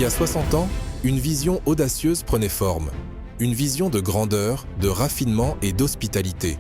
Il y a 60 ans, une vision audacieuse prenait forme. Une vision de grandeur, de raffinement et d'hospitalité.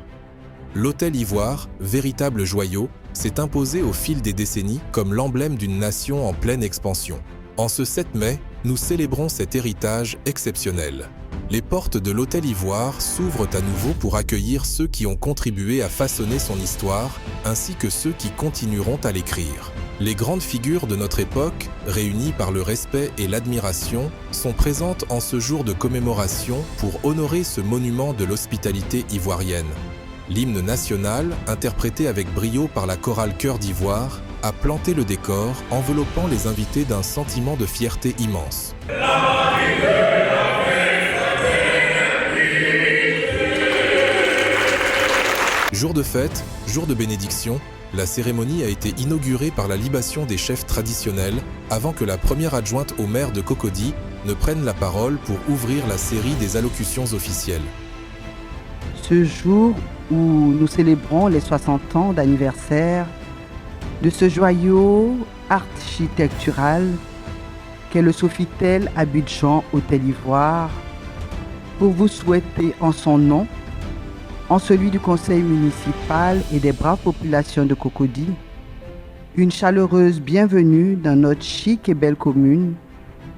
L'Hôtel Ivoire, véritable joyau, s'est imposé au fil des décennies comme l'emblème d'une nation en pleine expansion. En ce 7 mai, nous célébrons cet héritage exceptionnel. Les portes de l'Hôtel Ivoire s'ouvrent à nouveau pour accueillir ceux qui ont contribué à façonner son histoire, ainsi que ceux qui continueront à l'écrire. Les grandes figures de notre époque, réunies par le respect et l'admiration, sont présentes en ce jour de commémoration pour honorer ce monument de l'hospitalité ivoirienne. L'hymne national, interprété avec brio par la chorale Chœur d'Ivoire, a planté le décor, enveloppant les invités d'un sentiment de fierté immense. Jour de fête, jour de bénédiction, la cérémonie a été inaugurée par la libation des chefs traditionnels avant que la première adjointe au maire de Cocody ne prenne la parole pour ouvrir la série des allocutions officielles. Ce jour où nous célébrons les 60 ans d'anniversaire de ce joyau architectural qu'est le Sofitel Abidjan Hôtel Ivoire, pour vous souhaiter en son nom, en celui du conseil municipal et des braves populations de Cocody, une chaleureuse bienvenue dans notre chic et belle commune,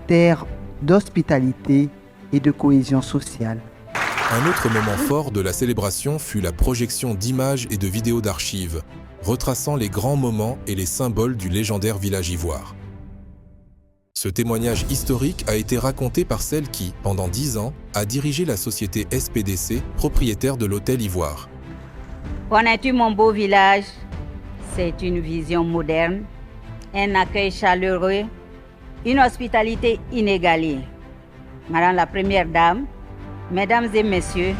terre d'hospitalité et de cohésion sociale. Un autre moment fort de la célébration fut la projection d'images et de vidéos d'archives, retraçant les grands moments et les symboles du légendaire village ivoire. Ce témoignage historique a été raconté par celle qui, pendant 10 ans, a dirigé la société SPDC, propriétaire de l'Hôtel Ivoire. Connais-tu mon beau village? C'est une vision moderne, un accueil chaleureux, une hospitalité inégalée. Madame la Première Dame, Mesdames et Messieurs,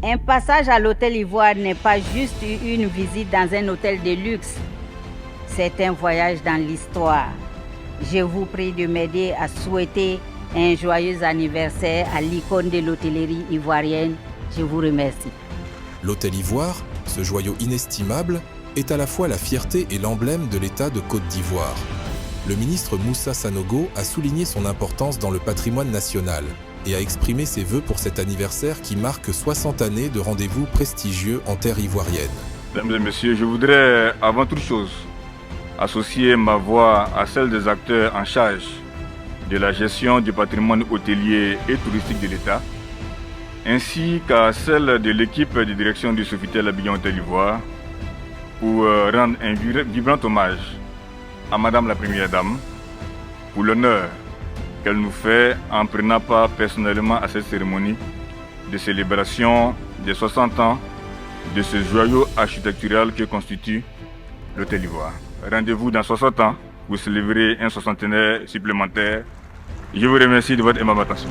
un passage à l'Hôtel Ivoire n'est pas juste une visite dans un hôtel de luxe. C'est un voyage dans l'histoire. Je vous prie de m'aider à souhaiter un joyeux anniversaire à l'icône de l'hôtellerie ivoirienne. Je vous remercie. L'Hôtel Ivoire, ce joyau inestimable, est à la fois la fierté et l'emblème de l'État de Côte d'Ivoire. Le ministre Moussa Sanogo a souligné son importance dans le patrimoine national et a exprimé ses vœux pour cet anniversaire qui marque 60 années de rendez-vous prestigieux en terre ivoirienne. Mesdames et messieurs, je voudrais avant toute chose associer ma voix à celle des acteurs en charge de la gestion du patrimoine hôtelier et touristique de l'État, ainsi qu'à celle de l'équipe de direction du Sofitel Abidjan Hôtel Ivoire, pour rendre un vibrant hommage à Madame la Première Dame pour l'honneur qu'elle nous fait en prenant part personnellement à cette cérémonie de célébration des 60 ans de ce joyau architectural que constitue l'Hôtel Ivoire. Rendez-vous dans 60 ans pour célébrer un soixantenaire supplémentaire. Je vous remercie de votre aimable attention.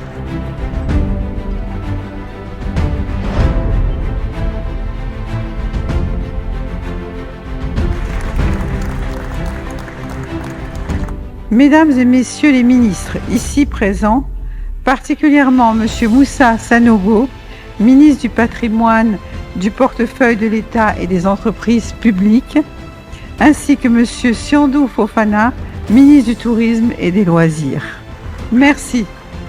Mesdames et Messieurs les ministres ici présents, particulièrement M. Moussa Sanogo, ministre du Patrimoine, du Portefeuille de l'État et des Entreprises publiques, ainsi que M. Siandou Fofana, ministre du Tourisme et des Loisirs. Merci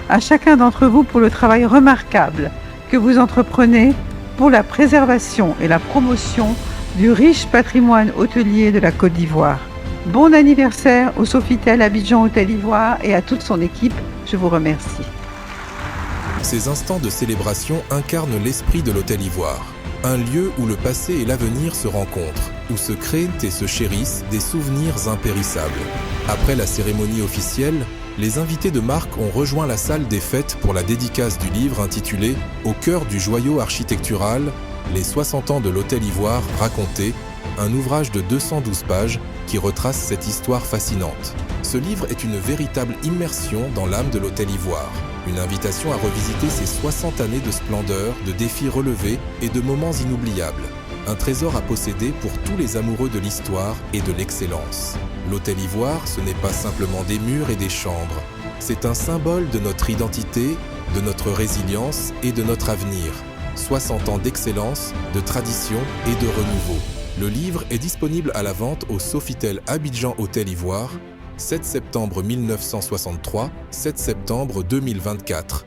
à chacun d'entre vous pour le travail remarquable que vous entreprenez pour la préservation et la promotion du riche patrimoine hôtelier de la Côte d'Ivoire. Bon anniversaire au Sofitel Abidjan Hôtel Ivoire et à toute son équipe, je vous remercie. Ces instants de célébration incarnent l'esprit de l'Hôtel Ivoire, un lieu où le passé et l'avenir se rencontrent, où se créent et se chérissent des souvenirs impérissables. Après la cérémonie officielle, les invités de marque ont rejoint la salle des fêtes pour la dédicace du livre intitulé « Au cœur du joyau architectural, les 60 ans de l'Hôtel Ivoire racontés », un ouvrage de 212 pages qui retrace cette histoire fascinante. Ce livre est une véritable immersion dans l'âme de l'Hôtel Ivoire, une invitation à revisiter ses 60 années de splendeur, de défis relevés et de moments inoubliables. Un trésor à posséder pour tous les amoureux de l'histoire et de l'excellence. L'Hôtel Ivoire, ce n'est pas simplement des murs et des chambres. C'est un symbole de notre identité, de notre résilience et de notre avenir. 60 ans d'excellence, de tradition et de renouveau. Le livre est disponible à la vente au Sofitel Abidjan Hôtel Ivoire, 7 septembre 1963, 7 septembre 2024.